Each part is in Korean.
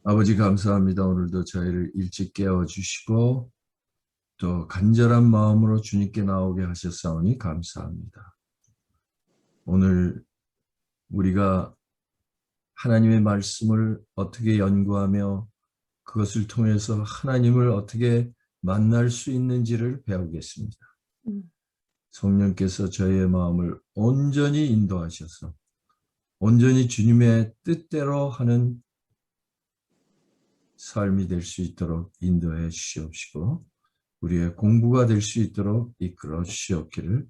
아버지 감사합니다. 오늘도 저희를 일찍 깨워주시고 또 간절한 마음으로 주님께 나오게 하셨사오니 감사합니다. 오늘 우리가 하나님의 말씀을 어떻게 연구하며 그것을 통해서 하나님을 어떻게 만날 수 있는지를 배우겠습니다. 성령께서 저희의 마음을 온전히 인도하셔서 온전히 주님의 뜻대로 하는 삶이 될 수 있도록 인도해 주시옵시고 우리의 공부가 될 수 있도록 이끌어 주시옵기를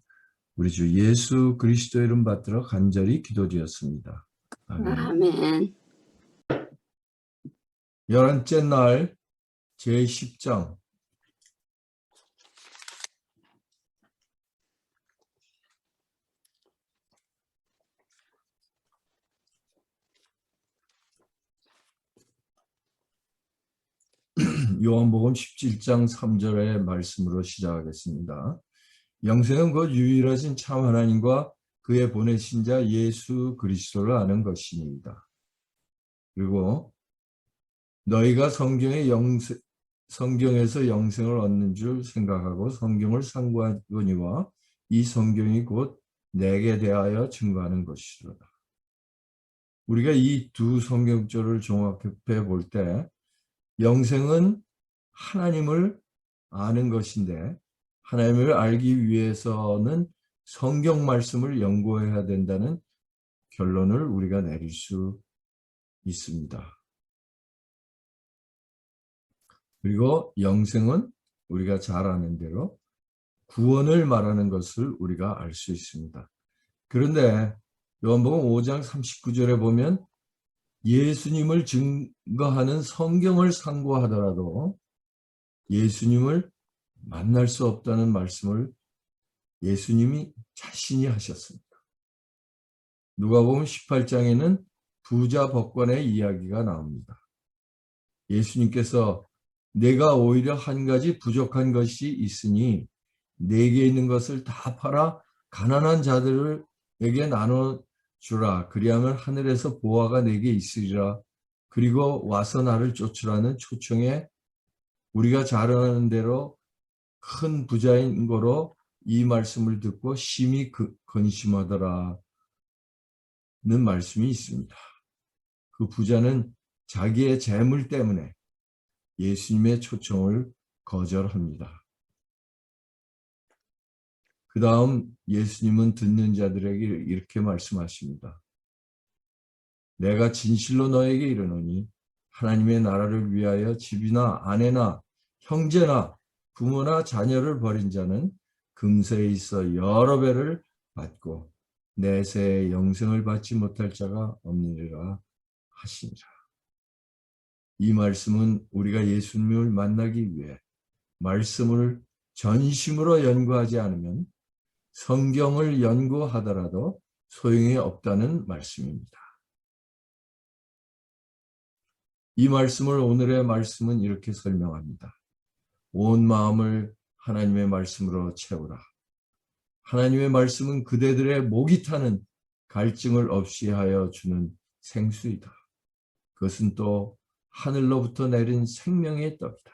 우리 주 예수 그리스도 이름 받들어 간절히 기도드렸습니다. 아멘. 아멘. 11째 날 제10장 요한복음 17장 3절의 말씀으로 시작하겠습니다. 영생은 곧 유일하신 참 하나님과 그의 보내신 자 예수 그리스도를 아는 것이니이다. 그리고 너희가 성경에서 영생을 얻는 줄 생각하고 성경을 상고하거니와 이 성경이 곧 내게 대하여 증거하는 것이로다. 우리가 이 두 성경절을 종합해 볼 때 영생은 하나님을 아는 것인데 하나님을 알기 위해서는 성경 말씀을 연구해야 된다는 결론을 우리가 내릴 수 있습니다. 그리고 영생은 우리가 잘 아는 대로 구원을 말하는 것을 우리가 알 수 있습니다. 그런데 요한복음 5장 39절에 보면 예수님을 증거하는 성경을 상고하더라도 예수님을 만날 수 없다는 말씀을 예수님이 자신이 하셨습니다. 누가복음 18장에는 부자 법관의 이야기가 나옵니다. 예수님께서 내가 오히려 한 가지 부족한 것이 있으니 내게 있는 것을 다 팔아 가난한 자들에게 나눠주라. 그리하면 하늘에서 보화가 내게 있으리라. 그리고 와서 나를 쫓으라는 초청에 우리가 잘 아는 대로 큰 부자인 거로 이 말씀을 듣고 심히 근심하더라는 말씀이 있습니다. 그 부자는 자기의 재물 때문에 예수님의 초청을 거절합니다. 그 다음 예수님은 듣는 자들에게 이렇게 말씀하십니다. 내가 진실로 너에게 이르노니 하나님의 나라를 위하여 집이나 아내나 형제나 부모나 자녀를 버린 자는 금세에 있어 여러 배를 받고 내세에 영생을 받지 못할 자가 없느니라 하시니라. 이 말씀은 우리가 예수님을 만나기 위해 말씀을 전심으로 연구하지 않으면 성경을 연구하더라도 소용이 없다는 말씀입니다. 이 말씀을 오늘의 말씀은 이렇게 설명합니다. 온 마음을 하나님의 말씀으로 채우라. 하나님의 말씀은 그대들의 목이 타는 갈증을 없이 하여 주는 생수이다. 그것은 또 하늘로부터 내린 생명의 떡이다.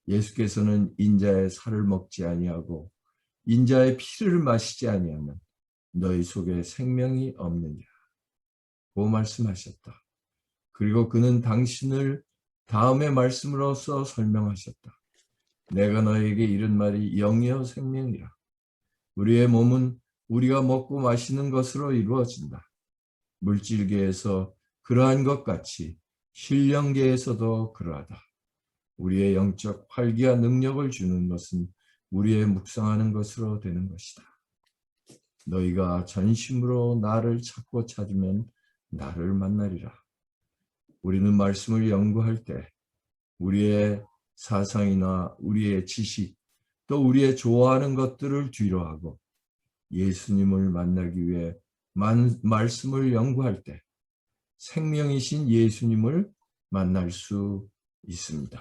예수께서는 인자의 살을 먹지 아니하고 인자의 피를 마시지 아니하면 너희 속에 생명이 없느니라. 고 말씀하셨다. 그리고 그는 당신을 다음의 말씀으로서 설명하셨다. 내가 너에게 이른 말이 영이요 생명이라. 우리의 몸은 우리가 먹고 마시는 것으로 이루어진다. 물질계에서 그러한 것 같이 신령계에서도 그러하다. 우리의 영적 활기와 능력을 주는 것은 우리의 묵상하는 것으로 되는 것이다. 너희가 전심으로 나를 찾고 찾으면 나를 만나리라. 우리는 말씀을 연구할 때 우리의 사상이나 우리의 지식 또 우리의 좋아하는 것들을 뒤로하고 예수님을 만나기 위해 말씀을 연구할 때 생명이신 예수님을 만날 수 있습니다.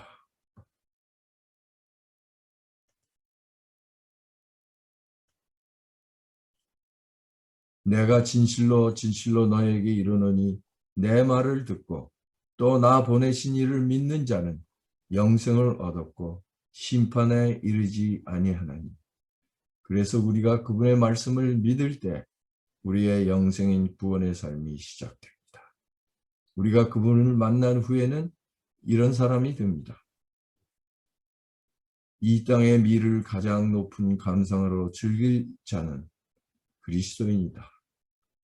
내가 진실로 진실로 너에게 이르노니 내 말을 듣고 또 나 보내신 이를 믿는 자는 영생을 얻었고 심판에 이르지 아니하나니. 그래서 우리가 그분의 말씀을 믿을 때 우리의 영생인 구원의 삶이 시작됩니다. 우리가 그분을 만난 후에는 이런 사람이 됩니다. 이 땅의 미를 가장 높은 감상으로 즐길 자는 그리스도인이다.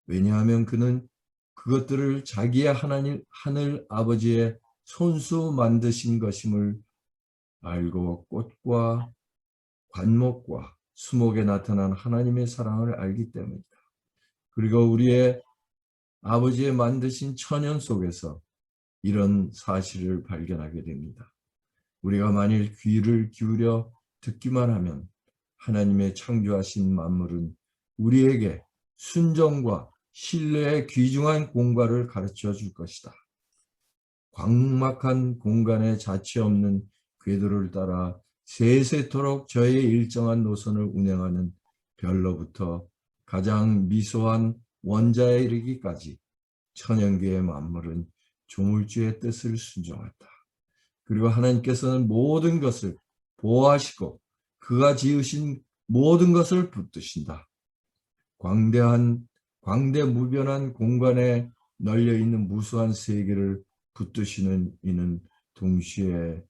왜냐하면 그는 그것들을 자기의 하늘 아버지의 손수 만드신 것임을 알고 꽃과 관목과 수목에 나타난 하나님의 사랑을 알기 때문이다. 그리고 우리의 아버지의 만드신 천연 속에서 이런 사실을 발견하게 됩니다. 우리가 만일 귀를 기울여 듣기만 하면 하나님의 창조하신 만물은 우리에게 순종과 신뢰의 귀중한 공과를 가르쳐 줄 것이다. 광막한 공간에 자취 없는 궤도를 따라 세세토록 저의 일정한 노선을 운행하는 별로부터 가장 미소한 원자에 이르기까지 천연계의 만물은 조물주의 뜻을 순종한다. 그리고 하나님께서는 모든 것을 보호하시고 그가 지으신 모든 것을 붙드신다. 광대무변한 공간에 널려있는 무수한 세계를 붙드시는 이는 동시에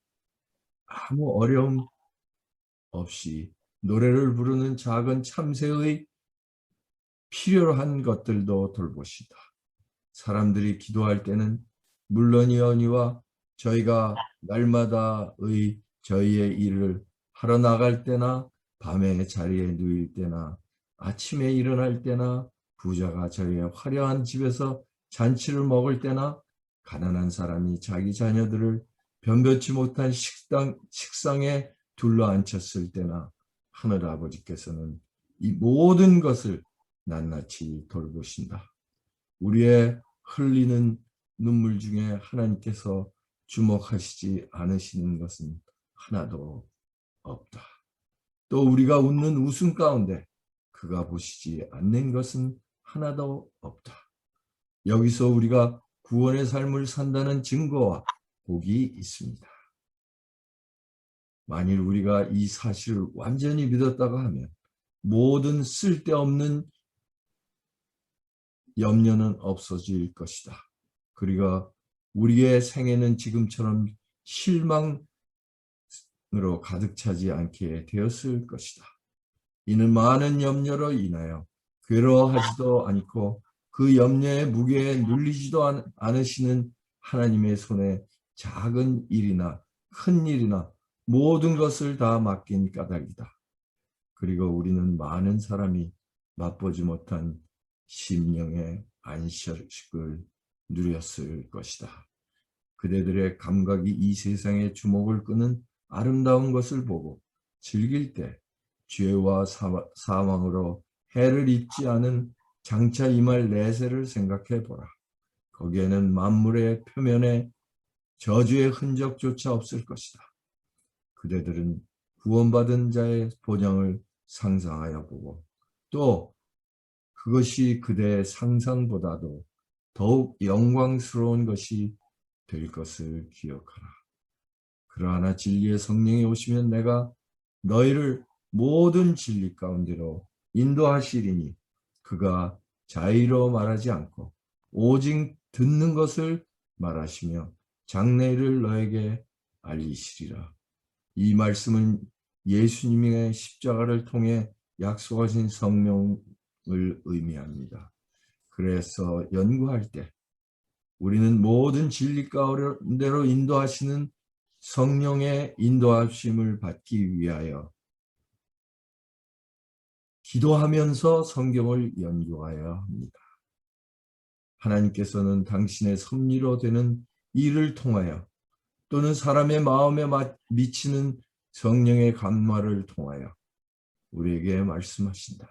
아무 어려움 없이 노래를 부르는 작은 참새의 필요한 것들도 돌보시다. 사람들이 기도할 때는 물론이오니와 저희가 날마다의 저희의 일을 하러 나갈 때나 밤에 자리에 누일 때나 아침에 일어날 때나 부자가 저희의 화려한 집에서 잔치를 먹을 때나 가난한 사람이 자기 자녀들을 변변치 못한 식상에 둘러앉혔을 때나 하늘아버지께서는 이 모든 것을 낱낱이 돌보신다. 우리의 흘리는 눈물 중에 하나님께서 주목하시지 않으시는 것은 하나도 없다. 또 우리가 웃는 웃음 가운데 그가 보시지 않는 것은 하나도 없다. 여기서 우리가 구원의 삶을 산다는 증거와 복이 있습니다. 만일 우리가 이 사실을 완전히 믿었다고 하면 모든 쓸데없는 염려는 없어질 것이다. 그리고 우리의 생애는 지금처럼 실망으로 가득 차지 않게 되었을 것이다. 이는 많은 염려로 인하여 괴로워하지도 않고 그 염려의 무게에 눌리지도 않으시는 하나님의 손에 작은 일이나 큰 일이나 모든 것을 다 맡긴 까닭이다. 그리고 우리는 많은 사람이 맛보지 못한 심령의 안식을 누렸을 것이다. 그대들의 감각이 이 세상의 주목을 끄는 아름다운 것을 보고 즐길 때 죄와 사망으로 해를 입지 않은 장차 임할 내세를 생각해 보라. 거기에는 만물의 표면에 저주의 흔적조차 없을 것이다. 그대들은 구원받은 자의 본향을 상상하여 보고 또 그것이 그대의 상상보다도 더욱 영광스러운 것이 될 것을 기억하라. 그러나 진리의 성령이 오시면 내가 너희를 모든 진리 가운데로 인도하시리니 그가 자의로 말하지 않고 오직 듣는 것을 말하시며 장래를 너에게 알리시리라. 이 말씀은 예수님의 십자가를 통해 약속하신 성령을 의미합니다. 그래서 연구할 때 우리는 모든 진리 가운데로 인도하시는 성령의 인도하심을 받기 위하여 기도하면서 성경을 연구하여야 합니다. 하나님께서는 당신의 섭리로 되는 일을 통하여 또는 사람의 마음에 미치는 성령의 감화를 통하여 우리에게 말씀하신다.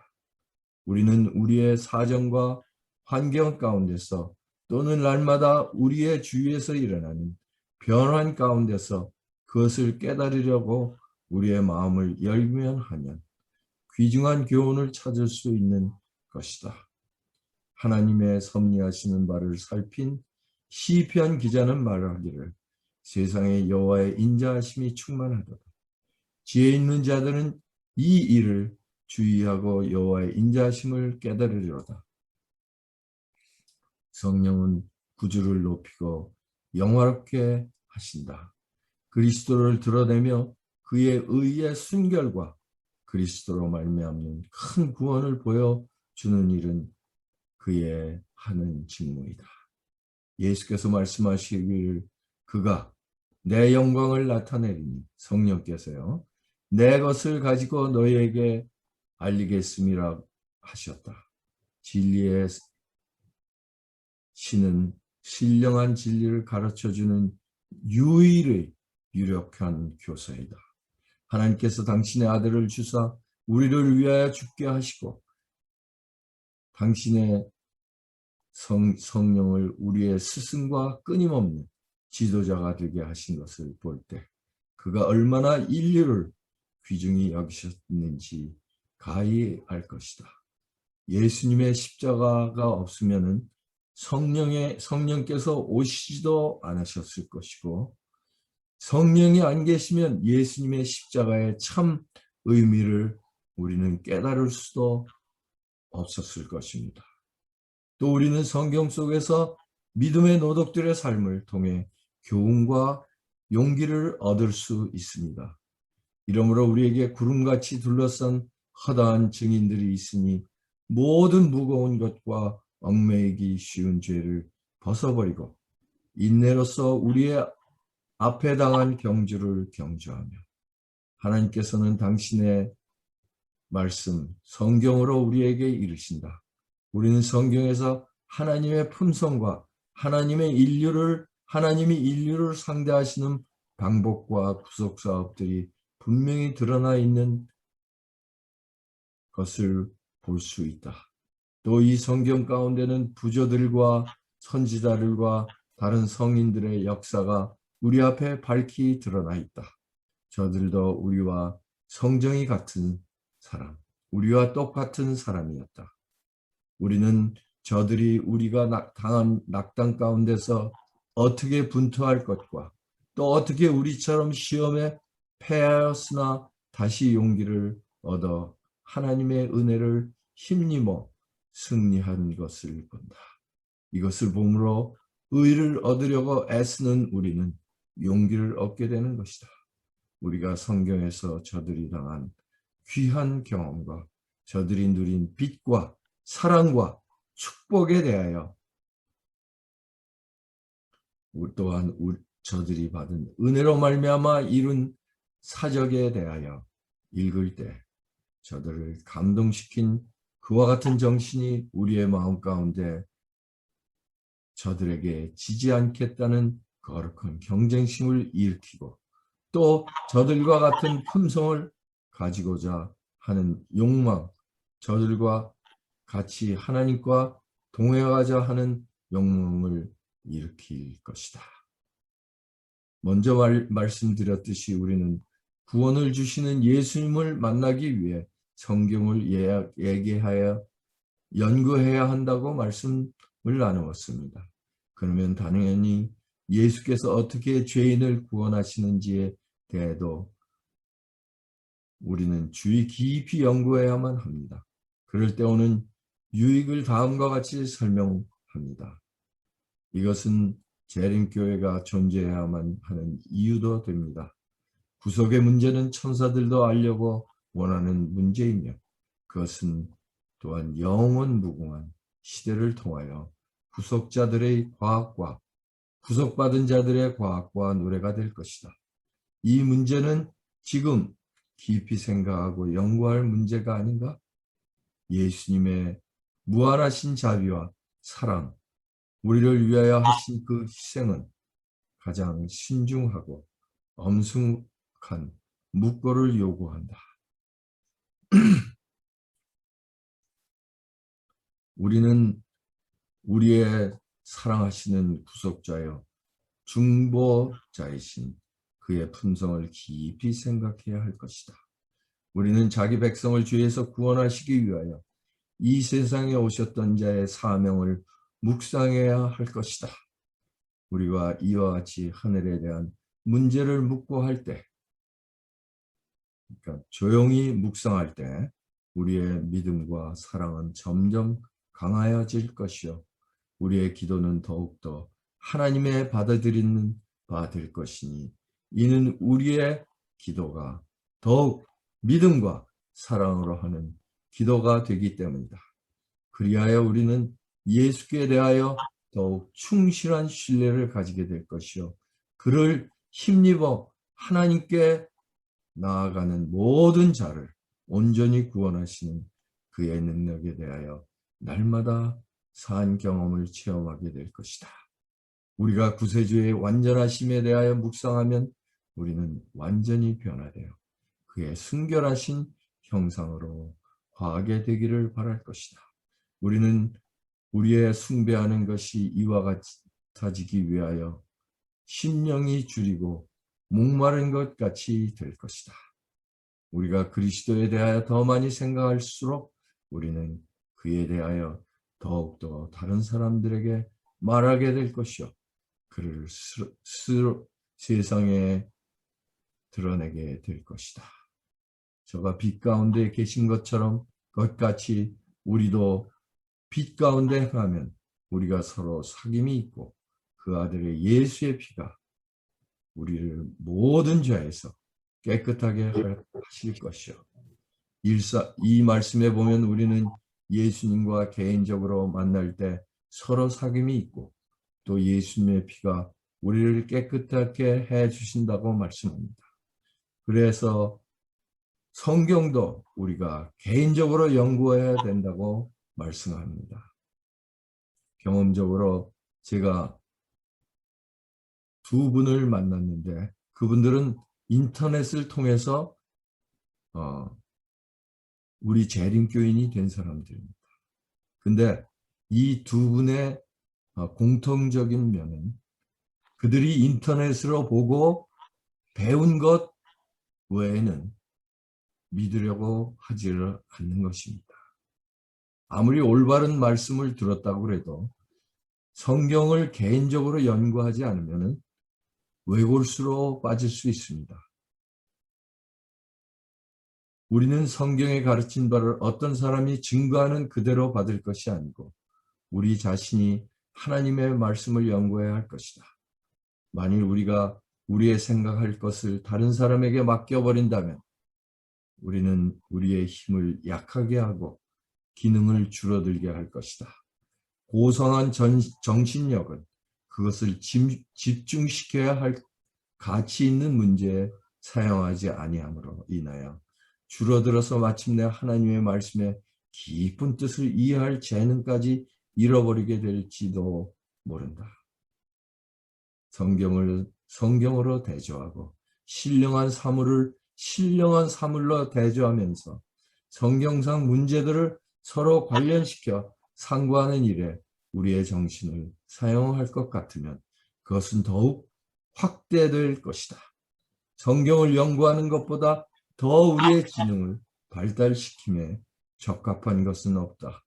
우리는 우리의 사정과 환경 가운데서 또는 날마다 우리의 주위에서 일어나는 변화 가운데서 그것을 깨달으려고 우리의 마음을 열면 하면 귀중한 교훈을 찾을 수 있는 것이다. 하나님의 섭리하시는 바를 살핀 시편 기자는 말하기를 세상에 여호와의 인자하심이 충만하도다. 지혜 있는 자들은 이 일을 주의하고 여호와의 인자하심을 깨달으리로다. 성령은 구주를 높이고 영화롭게 하신다. 그리스도를 드러내며 그의 의의 순결과 그리스도로 말미암는 큰 구원을 보여주는 일은 그의 하는 직무이다. 예수께서 말씀하시기를 그가 내 영광을 나타내리니 성령께서요 내 것을 가지고 너희에게 알리겠음이라 하셨다. 진리의 신은 신령한 진리를 가르쳐주는 유일의 유력한 교사이다. 하나님께서 당신의 아들을 주사 우리를 위하여 죽게 하시고 당신의 성령을 우리의 스승과 끊임없는 지도자가 되게 하신 것을 볼 때 그가 얼마나 인류를 귀중히 여기셨는지 가히 알 것이다. 예수님의 십자가가 없으면 성령께서 오시지도 않으셨을 것이고 성령이 안 계시면 예수님의 십자가의 참 의미를 우리는 깨달을 수도 없었을 것입니다. 또 우리는 성경 속에서 믿음의 노덕들의 삶을 통해 교훈과 용기를 얻을 수 있습니다. 이러므로 우리에게 구름같이 둘러싼 허다한 증인들이 있으니 모든 무거운 것과 얽매이기 쉬운 죄를 벗어버리고 인내로서 우리의 앞에 당한 경주를 경주하며 하나님께서는 당신의 말씀 성경으로 우리에게 이르신다. 우리는 성경에서 하나님의 품성과 하나님이 인류를 상대하시는 방법과 구속 사업들이 분명히 드러나 있는 것을 볼 수 있다. 또 이 성경 가운데는 부조들과 선지자들과 다른 성인들의 역사가 우리 앞에 밝히 드러나 있다. 저들도 우리와 성정이 같은 사람, 우리와 똑같은 사람이었다. 우리는 저들이 우리가 당한 낙담 가운데서 어떻게 분투할 것과 또 어떻게 우리처럼 시험에 패하였으나 다시 용기를 얻어 하나님의 은혜를 힘입어 승리한 것을 본다. 이것을 보므로 의를 얻으려고 애쓰는 우리는 용기를 얻게 되는 것이다. 우리가 성경에서 저들이 당한 귀한 경험과 저들이 누린 빛과 사랑과 축복에 대하여 또한 저들이 받은 은혜로 말미암아 이룬 사적에 대하여 읽을 때 저들을 감동시킨 그와 같은 정신이 우리의 마음 가운데 저들에게 지지 않겠다는 거룩한 경쟁심을 일으키고 또 저들과 같은 품성을 가지고자 하는 욕망, 저들과 같이 하나님과 동행하자 하는 욕망을 일으킬 것이다. 먼저 말씀드렸듯이 우리는 구원을 주시는 예수님을 만나기 위해 성경을 얘기하여 연구해야 한다고 말씀을 나누었습니다. 그러면 당연히 예수께서 어떻게 죄인을 구원하시는지에 대해도 우리는 주의 깊이 연구해야만 합니다. 그럴 때 오는 유익을 다음과 같이 설명합니다. 이것은 재림교회가 존재해야만 하는 이유도 됩니다. 구속의 문제는 천사들도 알려고 원하는 문제이며 그것은 또한 영원 무궁한 시대를 통하여 구속자들의 과학과 구속받은 자들의 과학과 노래가 될 것이다. 이 문제는 지금 깊이 생각하고 연구할 문제가 아닌가? 예수님의 무한하신 자비와 사랑, 우리를 위하여 하신 그 희생은 가장 신중하고 엄숙한 묵고를 요구한다. 우리는 우리의 사랑하시는 구속자여 중보자이신 그의 품성을 깊이 생각해야 할 것이다. 우리는 자기 백성을 죄에서 구원하시기 위하여 이 세상에 오셨던 자의 사명을 묵상해야 할 것이다. 우리가 이와 같이 하늘에 대한 문제를 묻고 할 때, 그러니까 조용히 묵상할 때 우리의 믿음과 사랑은 점점 강하여질 것이요. 우리의 기도는 더욱더 하나님의 받아들이는 바 될 것이니 이는 우리의 기도가 더욱 믿음과 사랑으로 하는 기도가 되기 때문이다. 그리하여 우리는 예수께 대하여 더욱 충실한 신뢰를 가지게 될 것이요. 그를 힘입어 하나님께 나아가는 모든 자를 온전히 구원하시는 그의 능력에 대하여 날마다 산 경험을 체험하게 될 것이다. 우리가 구세주의 완전하심에 대하여 묵상하면 우리는 완전히 변화되어 그의 순결하신 형상으로 화하게 되기를 바랄 것이다. 우리는 우리의 숭배하는 것이 이와 같아지기 위하여 심령이 줄이고 목마른 것 같이 될 것이다. 우리가 그리스도에 대하여 더 많이 생각할수록 우리는 그에 대하여 더욱더 다른 사람들에게 말하게 될 것이요. 그를 세상에 드러내게 될 것이다. 저가 빛 가운데 계신 것처럼 것같이 우리도 빛 가운데 가면 우리가 서로 사귐이 있고 그 아들의 예수의 피가 우리를 모든 죄에서 깨끗하게 하실 것이요. 이 말씀에 보면 우리는 예수님과 개인적으로 만날 때 서로 사귐이 있고 또 예수님의 피가 우리를 깨끗하게 해 주신다고 말씀합니다. 그래서 성경도 우리가 개인적으로 연구해야 된다고 말씀합니다. 경험적으로 제가 두 분을 만났는데 그분들은 인터넷을 통해서 우리 재림교인이 된 사람들입니다. 근데 이 두 분의 공통적인 면은 그들이 인터넷으로 보고 배운 것 외에는 믿으려고 하지를 않는 것입니다. 아무리 올바른 말씀을 들었다고 해도 성경을 개인적으로 연구하지 않으면 왜골수로 빠질 수 있습니다. 우리는 성경에 가르친 바를 어떤 사람이 증거하는 그대로 받을 것이 아니고 우리 자신이 하나님의 말씀을 연구해야 할 것이다. 만일 우리가 우리의 생각할 것을 다른 사람에게 맡겨버린다면 우리는 우리의 힘을 약하게 하고 기능을 줄어들게 할 것이다. 고상한 정신력은 그것을 집중시켜야 할 가치 있는 문제에 사용하지 아니함으로 인하여 줄어들어서 마침내 하나님의 말씀의 깊은 뜻을 이해할 재능까지 잃어버리게 될지도 모른다. 성경으로 대조하고 신령한 사물을 신령한 사물로 대조하면서 성경상 문제들을 서로 관련시켜 상고하는 일에 우리의 정신을 사용할 것 같으면 그것은 더욱 확대될 것이다. 성경을 연구하는 것보다 더 우리의 지능을 발달시킴에 적합한 것은 없다.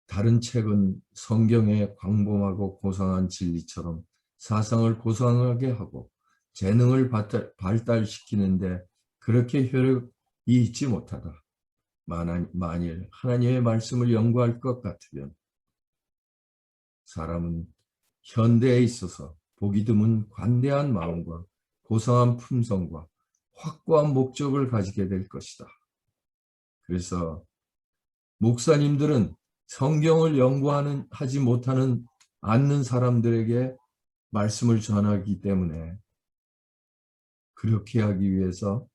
다른 책은 성경의 광범하고 고상한 진리처럼 사상을 고상하게 하고 재능을 발달시키는데 그렇게 효력이 있지 못하다. 만일 하나님의 말씀을 연구할 것 같으면 사람은 현대에 있어서 보기 드문 관대한 마음과 고상한 품성과 확고한 목적을 가지게 될 것이다. 그래서 목사님들은 성경을 하지 못하는 않는 사람들에게 말씀을 전하기 때문에 그렇게 하기 위해서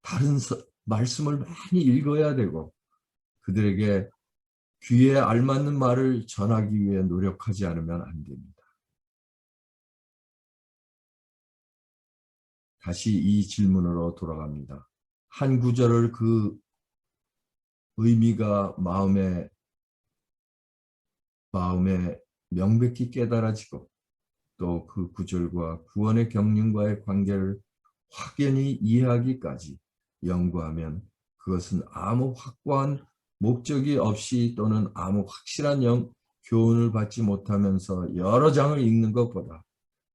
다른 말씀을 많이 읽어야 되고 그들에게 귀에 알맞는 말을 전하기 위해 노력하지 않으면 안 됩니다. 다시 이 질문으로 돌아갑니다. 한 구절을 그 의미가 마음에 명백히 깨달아지고 또 그 구절과 구원의 경륜과의 관계를 확연히 이해하기까지 연구하면 그것은 아무 확고한 목적이 없이 또는 아무 확실한 교훈을 받지 못하면서 여러 장을 읽는 것보다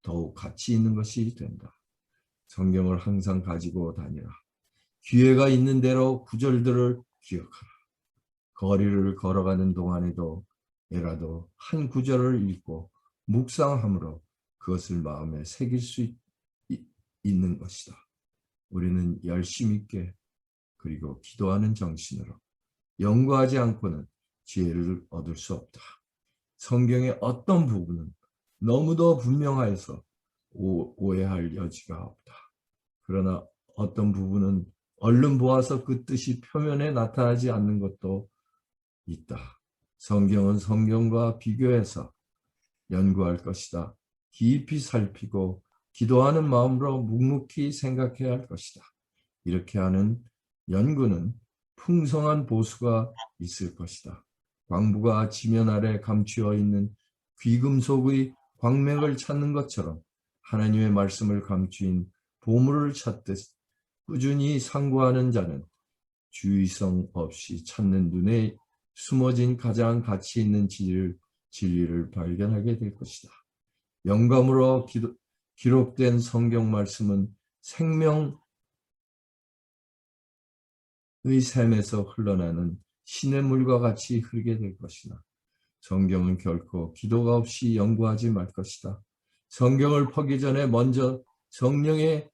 더욱 가치 있는 것이 된다. 성경을 항상 가지고 다니라. 기회가 있는 대로 구절들을 기억하라. 거리를 걸어가는 동안에도 애라도 한 구절을 읽고 묵상함으로 그것을 마음에 새길 수 있는 것이다. 우리는 열심 있게 그리고 기도하는 정신으로 연구하지 않고는 지혜를 얻을 수 없다. 성경의 어떤 부분은 너무도 분명하여서 오해할 여지가 없다. 그러나 어떤 부분은 얼른 보아서 그 뜻이 표면에 나타나지 않는 것도 있다. 성경은 성경과 비교해서 연구할 것이다. 깊이 살피고 기도하는 마음으로 묵묵히 생각해야 할 것이다. 이렇게 하는 연구는 풍성한 보수가 있을 것이다. 광부가 지면 아래 감추어 있는 귀금속의 광맥을 찾는 것처럼 하나님의 말씀을 감추인 보물을 찾듯 꾸준히 상고하는 자는 주의성 없이 찾는 눈에 숨어진 가장 가치 있는 진리를 발견하게 될 것이다. 영감으로 기록된 성경 말씀은 생명의 샘에서 흘러나는 신의 물과 같이 흐르게 될 것이다. 성경은 결코 기도가 없이 연구하지 말 것이다. 성경을 퍼기 전에 먼저 성령의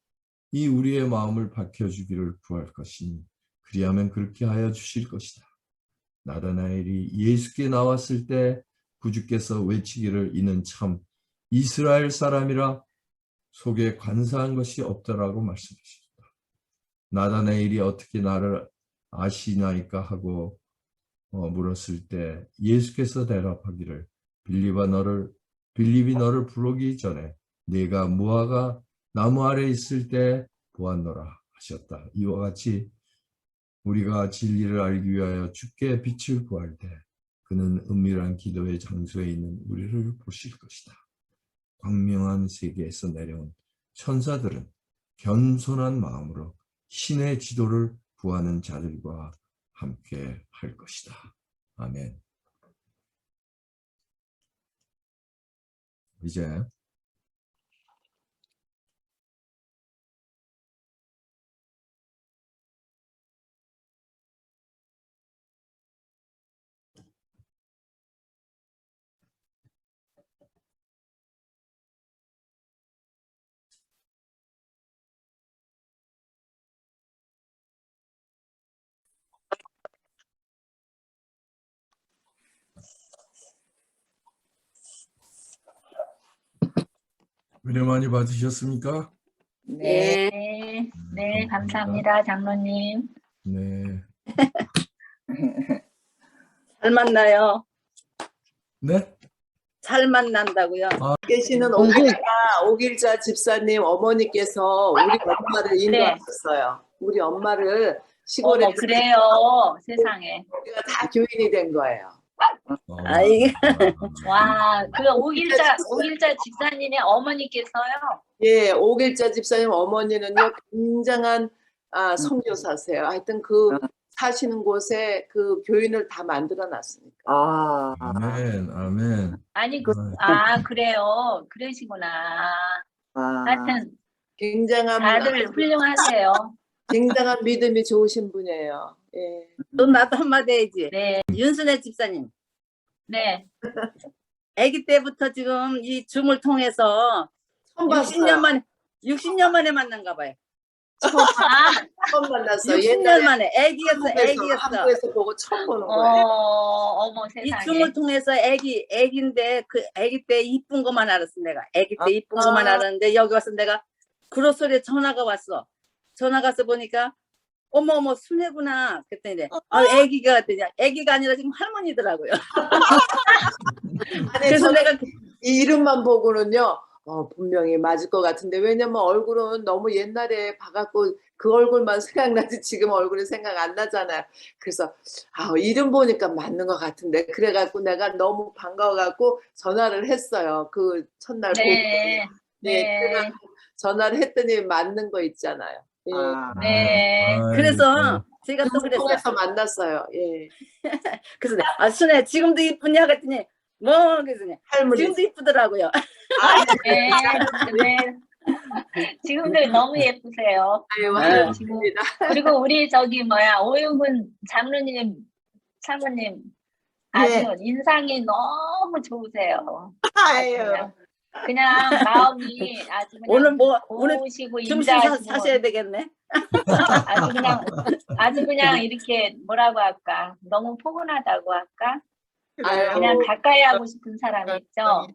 이 우리의 마음을 밝혀주기를 구할 것이니 그리하면 그렇게 하여 주실 것이다. 나다나엘이 예수께 나왔을 때 구주께서 외치기를 이는 참 이스라엘 사람이라 속에 관사한 것이 없더라고 말씀하셨다. 나다나엘이 어떻게 나를 아시나이까 하고 물었을 때 예수께서 대답하기를 빌립이 너를 부르기 전에 네가 무화과 나무 아래 있을 때 보았노라 하셨다. 이와 같이 우리가 진리를 알기 위하여 주께 빛을 구할 때 그는 은밀한 기도의 장소에 있는 우리를 보실 것이다. 광명한 세계에서 내려온 천사들은 겸손한 마음으로 신의 지도를 구하는 자들과 함께 할 것이다. 아멘. 이제 은혜 많이 받으셨습니까? 네. 네, 감사합니다, 장로님. 네. 잘 만나요. 네? 잘 만난다고요. 계시는 오길자 집사님 어머니께서 우리 엄마를 인도하셨어요. 우리 엄마를 시골에 어머, 그래요. 세상에. 우리가 다 교인이 된 거예요. 아이. 와, 그 오길자 집사님의 어머니께서요. 예, 오길자 집사님 어머니는요 굉장한 선교사세요. 하여튼 그 사시는 곳에 그 교인을 다 만들어 놨으니까. 아멘, 아멘. 아니, 그래요. 그러시구나. 하여튼 굉장한 다들 훌륭하세요. 굉장한 믿음이 좋으신 분이에요. 예. 또 나도 한마디 해야지. 네, 윤순애 집사님. 네. 아기 때부터 지금 이 줌을 통해서 처음 봤어요. 60년 만에 만난가 봐요. 처음 만났어요. 60년 만에. 애기였어. 한국에서 보고 처음 보는 거예요. 어머, 이 세상에. 줌을 통해서 애기인데 그 애기 때 이쁜 것만 알았어 내가. 애기 때 이쁜 것만 알았는데 여기 와서 내가 그로소리에 전화가 왔어. 전화가 와서 보니까 어머 순애구나 그랬더니 애기가 같더니 애기가 아니라 지금 할머니더라고요. 아니, 그래서 내가 이 이름만 보고는요 분명히 맞을 것 같은데 왜냐면 얼굴은 너무 옛날에 봐갖고 그 얼굴만 생각나지 지금 얼굴이 생각 안 나잖아요. 그래서 이름 보니까 맞는 것 같은데 그래갖고 내가 너무 반가워갖고 전화를 했어요. 그 첫날 네, 보고 전화를 했더니 맞는 거 있잖아요. 예. 네. 그래서 제가 또 그랬어. 통해서 만났어요. 예. 그래서 내가, 순애 지금도 이쁘냐 그랬더니 뭐 그랬더니 할머니. 지금도 이쁘더라고요. 네, 네. 지금도 너무 예쁘세요. 아유, 네. 할머니입니다. 그리고 우리 저기 뭐야 오윤근 장로님 사모님 아주 네. 인상이 너무 좋으세요. 아유. 그냥 마음이 아주 그냥 오늘 뭐 오늘 고우시고 점심 인자하시고 사셔야 되겠네. 아주 그냥 이렇게 뭐라고 할까 너무 포근하다고 할까 아유. 그냥 가까이 하고 싶은 사람 있죠.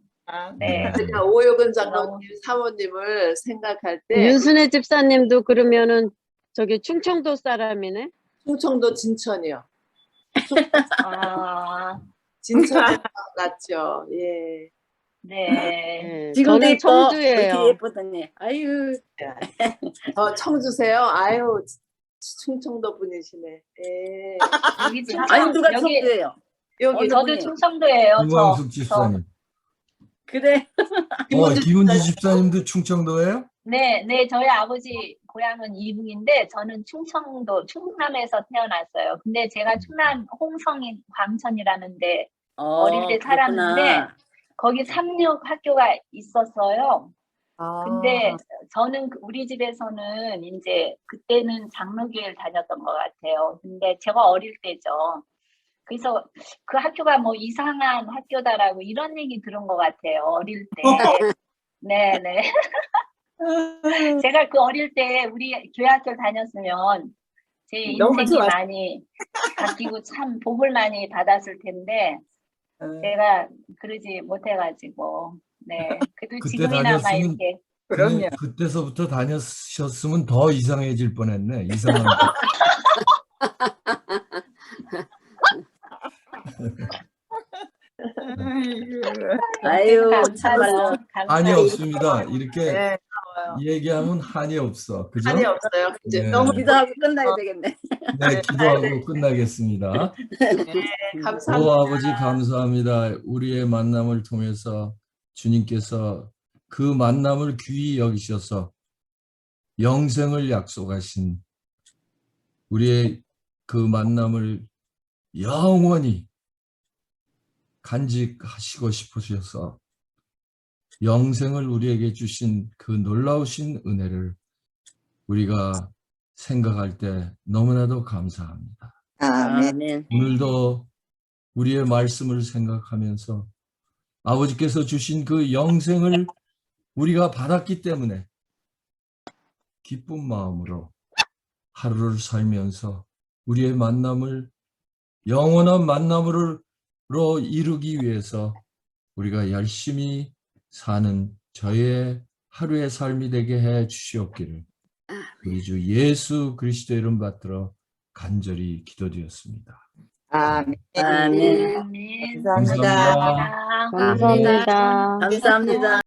네. 제가 오효근 너무- 장로님 사모님을 생각할 때 윤순애 집사님도 그러면은 저기 충청도 사람이네. 충청도 진천이요. 아, 진천에 났죠. 예. 네. 네, 지금도 저는 이뻐. 그렇게 청주예요. 예쁘더니 아유 청주세요. 아유, 충청도 분이시네. 예. 여기 아니 누가 여기 청주예요? 여기 저도 분이에요? 충청도예요. 김광숙 집사님. 그래. 김은지 집사님도 충청도예요? 네, 네, 저희 아버지 고향은 이북인데 저는 충청도 충남에서 태어났어요. 근데 제가 충남 홍성인 광천이라는데 어릴 때 살았는데 거기 삼육 학교가 있었어요. 근데 저는 우리 집에서는 이제 그때는 장로교회를 다녔던 것 같아요. 근데 제가 어릴 때죠. 그래서 그 학교가 뭐 이상한 학교다라고 이런 얘기 들은 것 같아요. 어릴 때. 네네. 제가 그 어릴 때 우리 교회 학교 다녔으면 제 너무 인생이 좋았어요. 많이 바뀌고 참 복을 많이 받았을 텐데 제가 그러지 못해가지고 네 그래도 그때 지금이나마 다녔으면 이렇게 그럼요. 그때서부터 다녔으면 더 이상해질 뻔했네. 이상한 거. 아유 감사해요. 참말로 한이 감사해요. 없습니다. 이렇게 네, 얘기하면 한이 없어. 그죠? 한이 없어요. 이제 네. 너무 기도하고 끝나야 되겠네. 네, 기도하고 끝나겠습니다. 감사합니다. 오 아버지 감사합니다. 우리의 만남을 통해서 주님께서 그 만남을 귀히 여기셔서 영생을 약속하신 우리의 그 만남을 영원히 간직하시고 싶으셔서 영생을 우리에게 주신 그 놀라우신 은혜를 우리가 생각할 때 너무나도 감사합니다. 아멘. 오늘도 우리의 말씀을 생각하면서 아버지께서 주신 그 영생을 우리가 받았기 때문에 기쁜 마음으로 하루를 살면서 우리의 만남을 영원한 만남으로 이루기 위해서 우리가 열심히 사는 저의 하루의 삶이 되게 해 주시옵기를 우리 주 예수 그리스도 이름 받들어 간절히 기도드렸습니다. 아멘. 아멘. 아멘. 감사합니다. 감사합니다. 감사합니다.